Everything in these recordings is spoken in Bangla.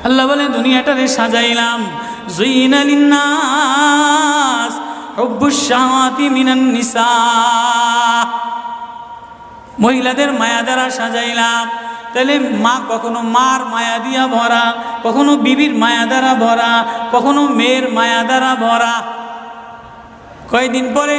আল্লাহ বলে দুনিয়াটারে সাজাইলাম, যুইনা লিন্নাস হুব্বুশ শাহাওয়াতি মিনান নিসা, মহিলাদের মায়া দ্বারা সাজাইলাম। তাহলে মা কখনো মার মায়া দিয়া ভরা, কখনো বিবির মায়া দ্বারা ভরা, কখনো মেয়ের মায়া দ্বারা ভরা। কয়েকদিন পরে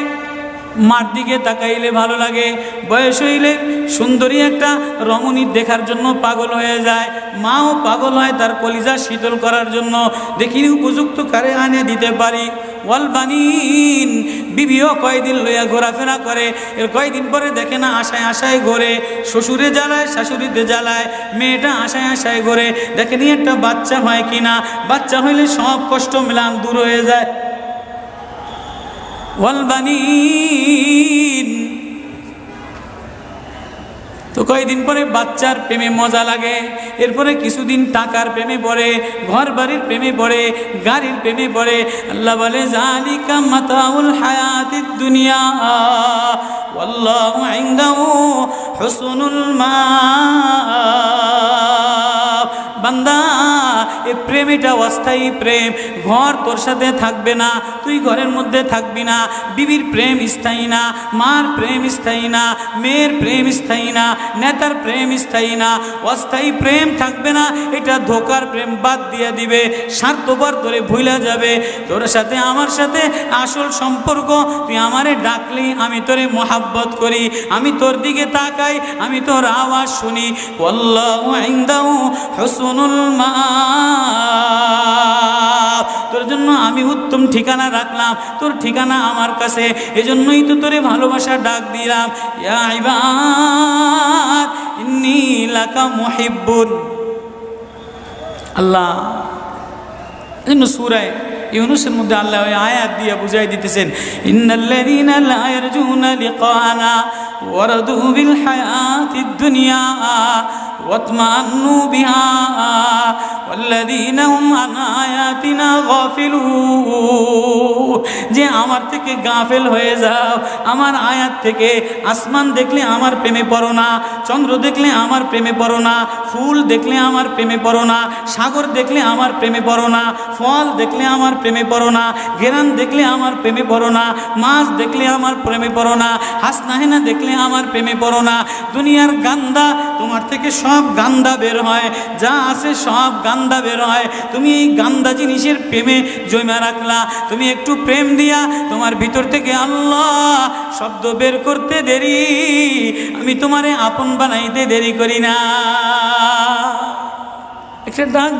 মার দিকে তাকাইলে ভালো লাগে, বয়স হইলে সুন্দরী একটা রমণী দেখার জন্য পাগল হয়ে যায়, মাও পাগল হয় তার কলিজা শীতল করার জন্য। দেখিনি উপযুক্ত কারে আনে দিতে পারি। ওয়াল বানিন, বিবিও কয়দিন লইয়া ঘোরাফেরা করে, এর কয়দিন পরে দেখে না আশায় আশায় ঘোরে, শ্বশুরে জ্বালায় শাশুড়িতে জ্বালায়, মেয়েটা আশায় আশায় ঘোরে দেখেনি একটা বাচ্চা হয় কিনা, বাচ্চা হইলে সব কষ্ট মিলান দূর হয়ে যায়। ওয়াল বানিন, তো কয়েকদিন পরে বাচ্চার প্রেমে মজা লাগে, এরপরে কিছুদিন টাকার প্রেমে পড়ে, ঘর বাড়ির প্রেমে পড়ে, গাড়ির প্রেমে পড়ে। আল্লাহ বলে যালিকা মাতাউল হায়াতিদ দুনিয়া ওয়াল্লাহু ইনদাহু হুসনুল মাআব। বান্দা, এই প্রেম এটা অস্থায়ী প্রেম, ঘর তোর সাথে থাকবে না, তুই ঘরের মধ্যে থাকবি না। বিবির প্রেম স্থায়ী না, মার প্রেম স্থায়ী না, মেয়ের প্রেম স্থায়ী না, নেতার প্রেম স্থায়ী না, অস্থায়ী প্রেম থাকবে না। এটা ধোকার প্রেম, বাদ দিয়ে দিবে, স্বার্থপর তোরে ভুলা যাবে। তোর সাথে আমার সাথে আসল সম্পর্ক, তুই আমারে ডাকলি আমি তোরে মোহাব্বত করি, আমি তোর দিকে তাকাই, আমি তোর আওয়াজ শুনি। আল্লাহু ইনদাহু হুসনুল মাআব, তোর জন্য আমি উত্তম ঠিকানা রাখলাম, তোর ঠিকানা আমার কাছে, এজন্যই তো তোরে ভালোবাসা ডাক দিলাম। ইয়া ইবাদ ইন্নী লাকা মুহিব্বুন। আল্লাহ এজন্য সূরা ইউনূসের মধ্যে আল্লাহ ওই আয়াত দিয়ে বুঝাই দিতেছেন, ইন্নাল্লাযীনা লা ইয়ারজুনা লিকানা ওয়ারাদু বিল হায়াতিদ দুনিয়া ওয়াতমান্নু বিহা ওয়াল্লাযীনা হুম আন আয়াতিনা গাফিলুন। যে আমার থেকে গাফেল হয়ে যাও, আমার আয়াত থেকে। আসমান দেখলে আমার প্রেমে পড়ো না, চন্দ্র দেখলে আমার প্রেমে পড়ো না, ফুল দেখলে আমার প্রেমে পড়ো না, সাগর দেখলে আমার প্রেমে পড়ো না, ফল দেখলে আমার প্রেমে পড়ো না, ঘেরান দেখলে আমার প্রেমে পড়ো না, মাছ দেখলে আমার প্রেমে পড়ো না, হাসনাহেনা দেখলে আমার প্রেমে পড়ো না। দুনিয়ার গান্দা, তোমার থেকে সব গান্দা বের হয়, যা আছে সব গান্দা বের হয়। তুমি এই গান্দা জিনিসের প্রেমে জমা রাখলা, তুমি একটু প্রেম দিয়া তোমার ভিতর থেকে আল্লাহ শব্দ বের করতে দেরি, আমি তোমারে আপন বানাইতে দেরি করি না। একটা ডাক